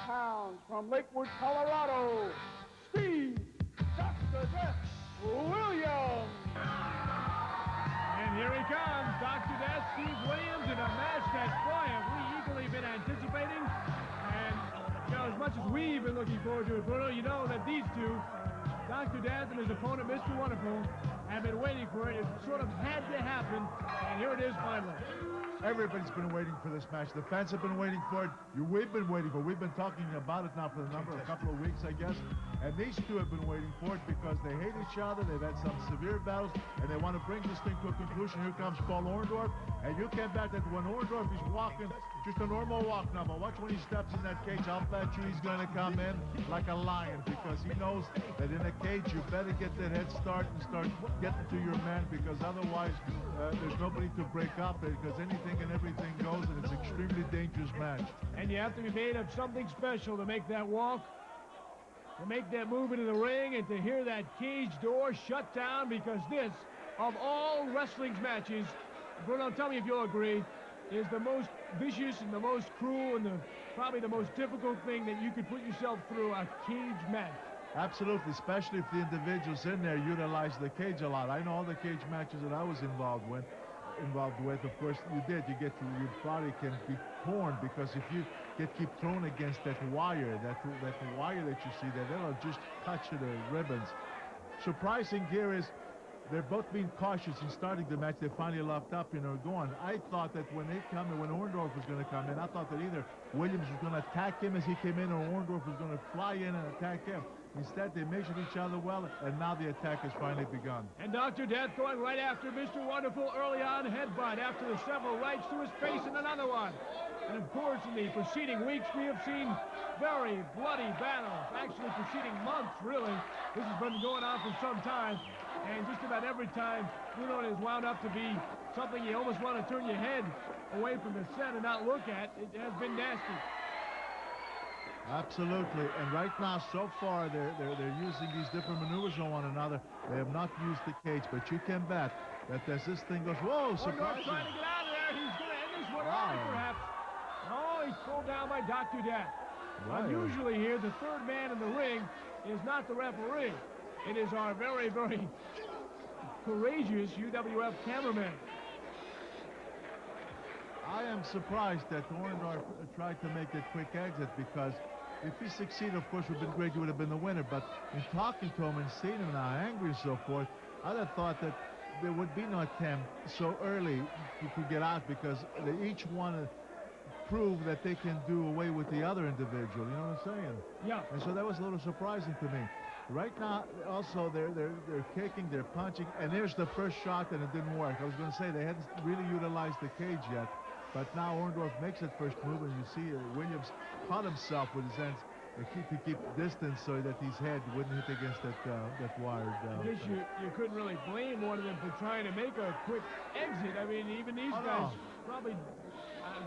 pounds from Lakewood, Colorado, Steve Dr. Death Williams. And here he comes, Dr. Death, Steve Williams, in a match that, boy, have we eagerly been anticipating. And, you know, as much as we've been looking forward to it, Bruno, you know that these two, Dr. Death and his opponent, Mr. Wonderful, have been waiting for it. It sort of had to happen, and here it is finally. Everybody's been waiting for this match. The fans have been waiting for it. We've been waiting for it. We've been talking about it now for a couple of weeks, I guess. And these two have been waiting for it because they hate each other. They've had some severe battles, and they want to bring this thing to a conclusion. Here comes Paul Orndorff, and you can't bet that when Orndorff is walking, just a normal walk now, but watch when he steps in that cage. I'll bet you he's going to come in like a lion because he knows that in a cage you better get that head start and start getting to your man because otherwise there's nobody to break up because anything and everything goes, and it's an extremely dangerous match. And you have to be made of something special to make that walk, to make that move into the ring, and to hear that cage door shut down because this, of all wrestling's matches, Bruno, tell me if you'll agree, is the most vicious and the most cruel and probably the most difficult thing that you could put yourself through, a cage match. Absolutely, especially if the individuals in there utilize the cage a lot. I know all the cage matches that I was involved with. Of course, your body can be torn because if you keep thrown against that wire that you see there, that'll just cut you to ribbons. Surprising here is they're both being cautious in starting the match. They finally locked up and are going. I thought that when Orndorff was going to come in, I thought that either Williams was going to attack him as he came in or Orndorff was going to fly in and attack him. Instead, they measured each other well, and now the attack has finally begun. And Dr. Death going right after Mr. Wonderful early on, headbutt after the several rights to his face and another one. And of course, in the preceding weeks, we have seen very bloody battles, actually preceding months, really. This has been going on for some time, and just about every time, Bruno, it has wound up to be something you almost want to turn your head away from the set and not look at. It has been nasty. Absolutely, and right now, so far, they're using these different maneuvers on one another. They have not used the cage, but you can bet that as this thing goes, whoa, surprising. Trying to get out of there. He's going to end this one early, perhaps. Oh, he's pulled down by Dr. Death. Wow. Usually here, the third man in the ring is not the referee. It is our very, very courageous UWF cameraman. I am surprised that Orndorff tried to make that quick exit because if he succeeded, of course, it would have been great. He would have been the winner. But in talking to him and seeing him now angry and so forth, I'd have thought that there would be no attempt so early to get out because they each want to prove that they can do away with the other individual. You know what I'm saying? Yeah. And so that was a little surprising to me. Right now, also, they're kicking, they're punching, and there's the first shot, and it didn't work. I was going to say they hadn't really utilized the cage yet. But now Orndorff makes that first move, and you see Williams caught himself with his hands to keep distance so that his head wouldn't hit against that wired. I guess you couldn't really blame one of them for trying to make a quick exit. I mean, even these guys probably...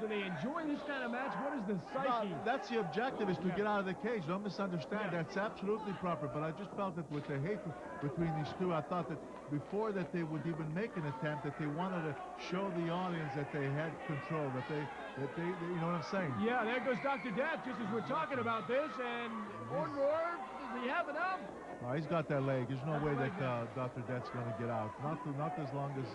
do they enjoy this kind of match? What is the psyche? That's the objective, is to get out of the cage. Don't misunderstand. That's absolutely proper. But I just felt that with the hate between these two, I thought that before that they would even make an attempt, that they wanted to show the audience that they had control, that they you know what I'm saying? Yeah, there goes Dr. Death, just as we're talking about this, and Orndorff, does he have enough? No, he's got that leg. There's no way that Dr. Death's going to get out. Not as long as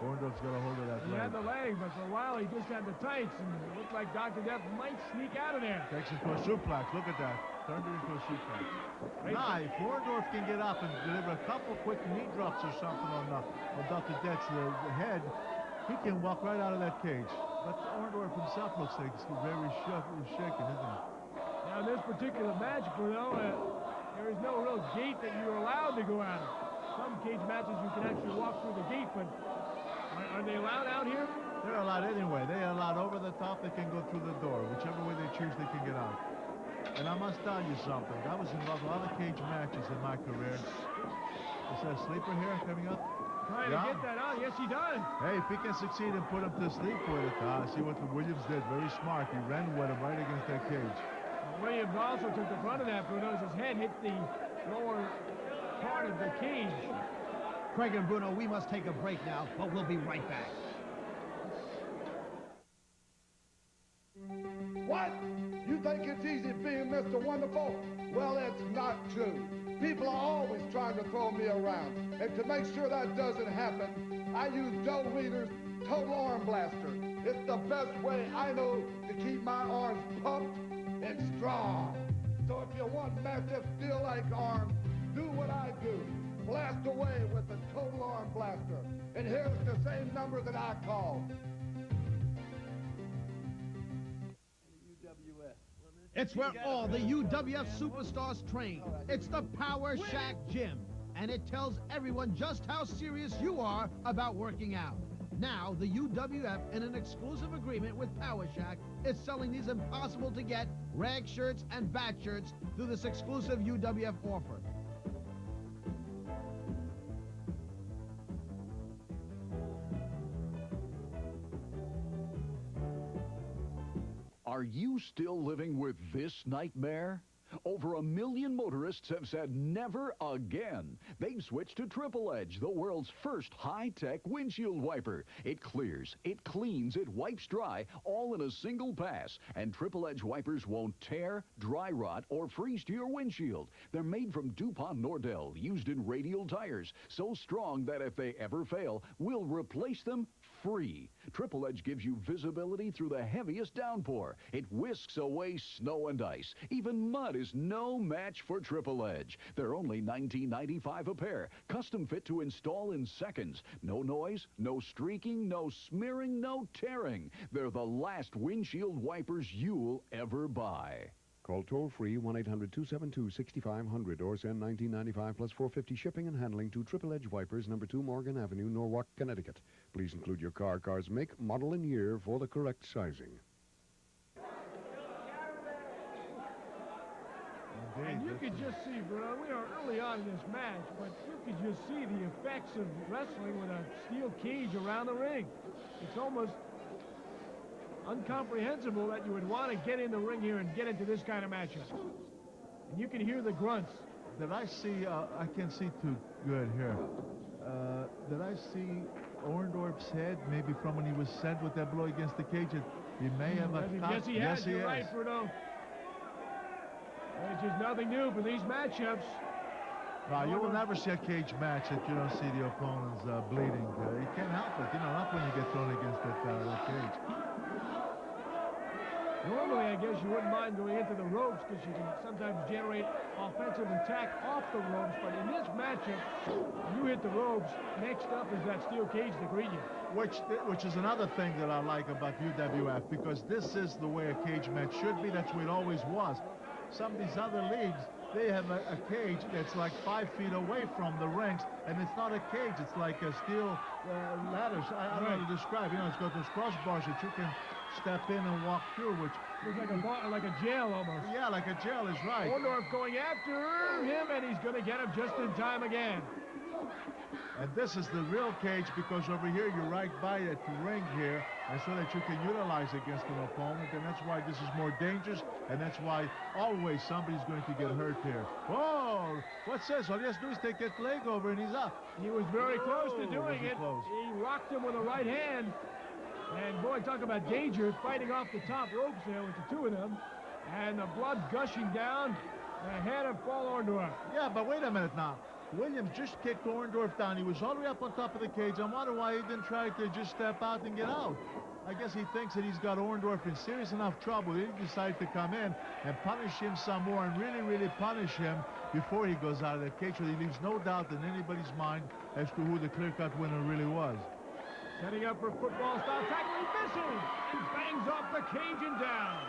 Orndorff's got a hold of that leg. He had the leg, but for a while he just had the tights, and it looked like Dr. Death might sneak out of there. Takes him to a suplex. Look at that. Turned it into a suplex. Now, if Orndorff can get up and deliver a couple quick knee drops or something on Dr. Death's head, he can walk right out of that cage. But Orndorff himself looks like he's very shaken, isn't he? Now, in this particular match, Bruno, there is no real gate that you're allowed to go out of. Some cage matches you can actually walk through the gate, but are they allowed out here? They're allowed anyway. They're allowed over the top. They can go through the door. Whichever way they choose, they can get out. And I must tell you something. I was involved in a lot of cage matches in my career. Is there a sleeper here coming up? Trying to get that out. Yes, he does. Hey, if he can succeed and put him to sleep with it, see what Williams did. Very smart. He ran with him right against that cage. Williams also took the brunt of that, Bruno, as his head hit the lower part of the cage. Craig and Bruno, we must take a break now, but we'll be right back. What? You think it's easy being Mr. Wonderful? Well, it's not true. People are always trying to throw me around. And to make sure that doesn't happen, I use Joe Weider's Total Arm Blaster. It's the best way I know to keep my arms pumped and strong. So if you want massive steel-like arms, do what I do. Blast away with the Total Arm Blaster. And here's the same number that I called. It's where all the UWF superstars train. It's the Power Shack Gym. And it tells everyone just how serious you are about working out. Now, the UWF, in an exclusive agreement with Power Shack, is selling these impossible-to-get rag shirts and bat shirts through this exclusive UWF offer. Are you still living with this nightmare? Over 1 million motorists have said never again. They've switched to Triple Edge, the world's first high-tech windshield wiper. It clears, it cleans, it wipes dry, all in a single pass. And Triple Edge wipers won't tear, dry rot, or freeze to your windshield. They're made from DuPont Nordell, used in radial tires, so strong that if they ever fail, we'll replace them free. Triple Edge gives you visibility through the heaviest downpour. It whisks away snow and ice. Even mud is no match for Triple Edge. They're only $19.95 a pair. Custom fit to install in seconds. No noise, no streaking, no smearing, no tearing. They're the last windshield wipers you'll ever buy. Call toll-free 1-800-272-6500 or send $19.95 plus $4.50 shipping and handling to Triple Edge Wipers, number 2 Morgan Avenue, Norwalk, Connecticut. Please include your car's make, model, and year for the correct sizing. And you could just see, Bruno, we are early on in this match, but you could just see the effects of wrestling with a steel cage around the ring. It's almost incomprehensible that you would want to get in the ring here and get into this kind of matchup. And you can hear the grunts. Did I see, I can't see too good here. Did I see Orndorff's head, maybe from when he was sent with that blow against the cage? He may have a cut. Yes, he has. You're right, Bruno. There's just nothing new for these matchups. You will never see a cage match that you don't see the opponents bleeding. You can't help it, not when you get thrown against that cage. Normally, I guess you wouldn't mind going into the ropes because you can sometimes generate offensive attack off the ropes. But in this matchup, when you hit the ropes, next up is that steel cage to greet you. Which is another thing that I like about UWF, because this is the way a cage match should be. That's what it always was. Some of these other leagues, they have a cage that's like 5 feet away from the rings, and it's not a cage. It's like a steel ladders. I don't know how to describe. It's got those crossbars that you can step in and walk through, which looks like a jail almost. Yeah, like a jail is right. Orndorff going after him, and he's going to get him just in time again. And this is the real cage, because over here you're right by it ring here, and so that you can utilize against an opponent, and that's why this is more dangerous, and that's why always somebody's going to get hurt here. Oh, what's this? All he has to do is take that leg over and he's up. He was very close to doing it. Close. He rocked him with a right hand, and boy, talk about danger, fighting off the top ropes there with the two of them, and the blood gushing down the head of Paul Orndorff. Yeah, but wait a minute now. Williams just kicked Orndorff down. He was all the way up on top of the cage. I wonder why he didn't try to just step out and get out. I guess he thinks that he's got Orndorff in serious enough trouble. He decided to come in and punish him some more and really, really punish him before he goes out of that cage, so he leaves no doubt in anybody's mind as to who the clear-cut winner really was. Setting up for football-style tackle, he misses and bangs off the cage and down.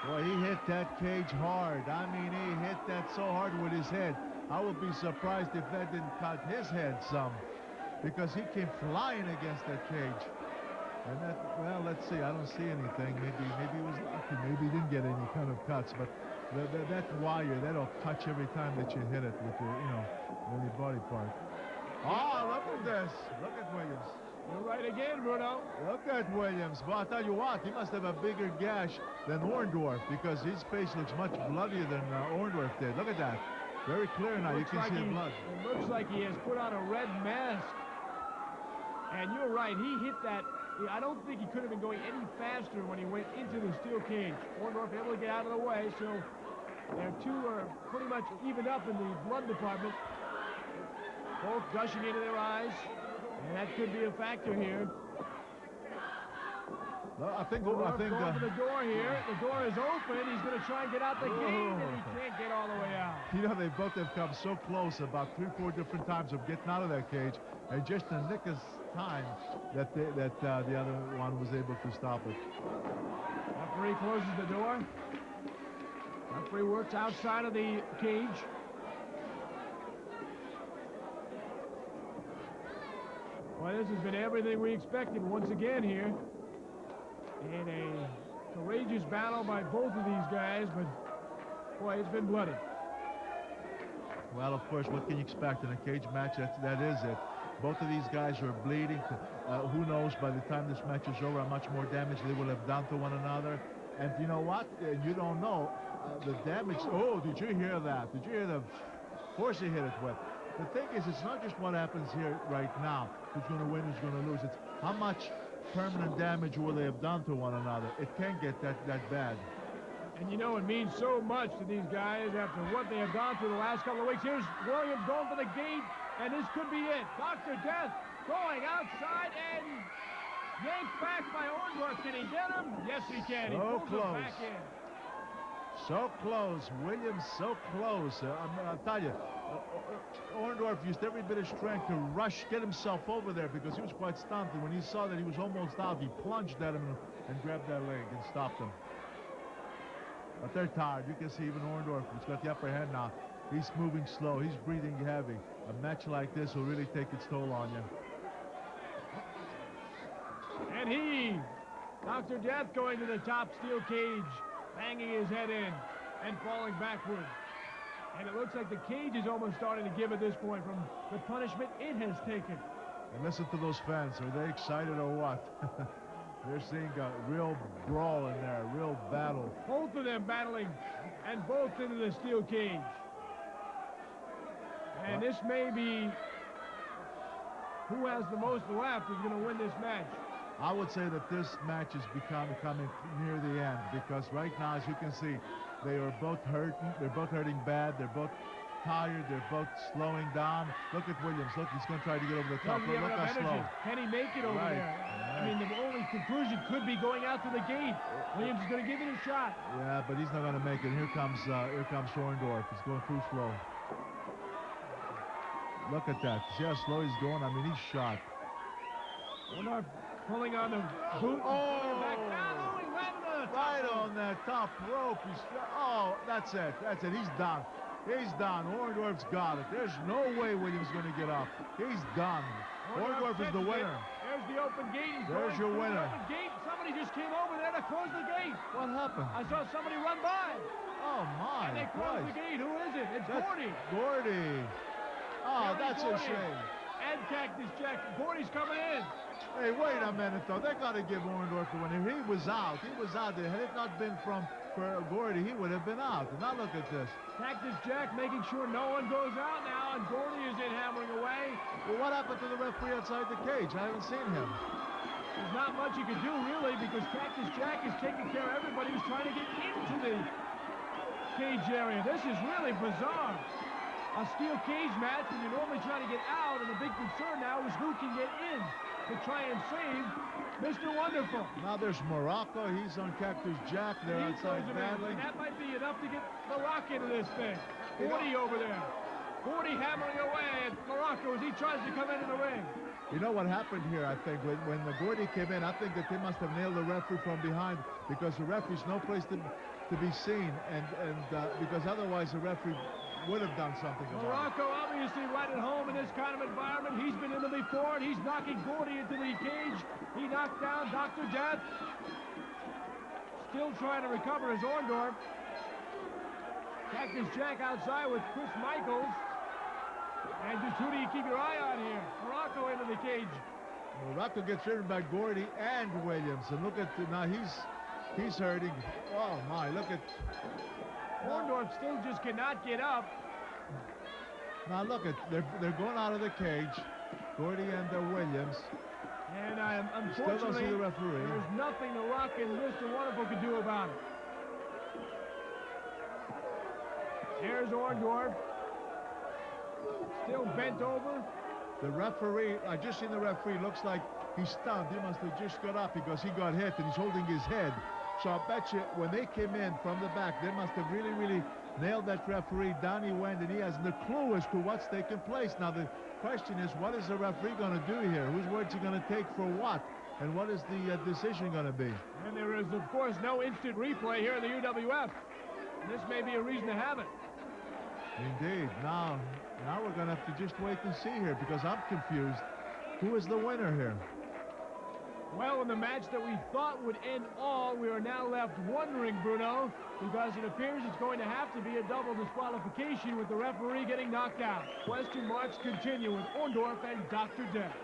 Boy, he hit that cage hard. I mean, he hit that so hard with his head. I would be surprised if that didn't cut his head some, because he came flying against that cage. And that, well, let's see. I don't see anything. Maybe he was lucky. Maybe he didn't get any kind of cuts. But that wire, that'll touch every time that you hit it with your, with your body part. Oh, look at this. Look at Williams. You're right again, Bruno. Look at Williams. Well, I'll tell you what, he must have a bigger gash than Orndorff, because his face looks much bloodier than Orndorff did. Look at that. Very clear now. You can see the blood. It looks like he has put on a red mask. And you're right. He hit that I don't think he could have been going any faster when he went into the steel cage. Orndorff able to get out of the way, so their two are pretty much evened up in the blood department. Both gushing into their eyes, and that could be a factor here. Well, I think going for the door here. The door is open. He's going to try and get out the gate, and he can't get all the way out. You know, they both have come so close about 3-4 different times of getting out of that cage, and just in the nick of time that the other one was able to stop it. Referee closes the door. Referee works outside of the cage. Well, this has been everything we expected once again here. In a courageous battle by both of these guys, but boy, it's been bloody. Well, of course, what can you expect in a cage match? That is it. Both of these guys are bleeding. Who knows by the time this match is over how much more damage they will have done to one another. And you know what? You don't know the damage. Oh, did you hear that? Did you hear the force he hit it with? The thing is, it's not just what happens here right now. Who's going to win, who's going to lose. It's how much permanent damage will they have done to one another. It can't get that bad. And you know, it means so much to these guys after what they have gone through the last couple of weeks. Here's Williams going for the gate, and this could be it. Dr. Death going outside and yanked back by Orndorff. Can he get him? Yes, he can. He pulls him back in. So close. Williams so close. I'll tell you, Orndorff used every bit of strength to rush, get himself over there because he was quite stunned. And when he saw that he was almost out, he plunged at him and grabbed that leg and stopped him. But they're tired. You can see even Orndorff, who's got the upper hand now, he's moving slow. He's breathing heavy. A match like this will really take its toll on you. And Dr. Death, going to the top steel cage, banging his head in and falling backward. And it looks like the cage is almost starting to give at this point from the punishment it has taken. And listen to those fans. Are they excited or what? They're seeing a real brawl in there, a real battle. Both of them battling, and both into the steel cage. And this may be who has the most left is going to win this match. I would say that this match is coming near the end because right now, as you can see, they are both hurting. They're both hurting bad. They're both tired. They're both slowing down. Look at Williams. Look, he's going to try to get over the top. Look how slow. Can he make it over there? I mean, the only conclusion could be going out to the gate. Williams is going to give it a shot. Yeah, but he's not going to make it. Here comes Orndorff. He's going too slow. Look at that. See how slow he's going? I mean, he's shot. Orndorff pulling on the boot. Oh! Back down. Oh, he landed on the top right rope. on that top rope. That's it. That's it. He's done. He's done. Orndorff's got it. There's no way Williams is going to get up. He's done. Orndorff is the winner. There's the open gate. There's your winner. The gate. Somebody just came over there to close the gate. What happened? I saw somebody run by. Oh, my. And they closed the gate. Who is it? It's Gordy. Gordy. Oh, that's a shame. And Cactus Jack. Gordy's coming in. Hey, wait a minute, though. They got to give Orndorff the winner. He was out. He was out there. Had it not been for Gordy, he would have been out. And now look at this. Cactus Jack making sure no one goes out now, and Gordy is in hammering away. Well, what happened to the referee outside the cage? I haven't seen him. There's not much you can do, really, because Cactus Jack is taking care of everybody who's trying to get into the cage area. This is really bizarre. A steel cage match when you're normally trying to get out, and the big concern now is who can get in to try and save Mr. Wonderful. Now there's Morocco. He's on Cactus Jack. They're outside battling. That might be enough to get the rock into this thing. 40 over there. 40 hammering away at Morocco as he tries to come into the ring. You know what happened here, I think, when the Gordy came in, I think that they must have nailed the referee from behind because the referee's no place to be seen, and because otherwise the referee would have done something about it. Morocco obviously right at home in this kind of environment. He's been in them before, and he's knocking Gordy into the cage. He knocked down Dr. Death. Still trying to recover his Orndorff. Cactus Jack outside with Chris Michaels. And just who do you keep your eye on here? Morocco into the cage. Morocco gets ridden by Gordy and Williams. And look at, now he's hurting. Oh my, look at. Orndorff still just cannot get up. Now look at, they're going out of the cage. Gordy and Williams. And Still don't unfortunately, see the referee. there's nothing the Rock and Mr. Wonderful can do about it. Here's Orndorff. Still bent over. The referee, I just seen the referee, looks like he's stunned. He must have just got up because he got hit and he's holding his head. So I bet you when they came in from the back, they must have really, really nailed that referee. Down he went, and he has no clue as to what's taking place. Now the question is, what is the referee going to do here? Whose word's he going to take for what? And what is the decision going to be? And there is, of course, no instant replay here in the UWF. And this may be a reason to have it. Indeed. Now we're going to have to just wait and see here because I'm confused. Who is the winner here? Well, in the match that we thought would end all, we are now left wondering, Bruno, because it appears it's going to have to be a double disqualification with the referee getting knocked out. Question marks continue with Orndorff and Dr. Death.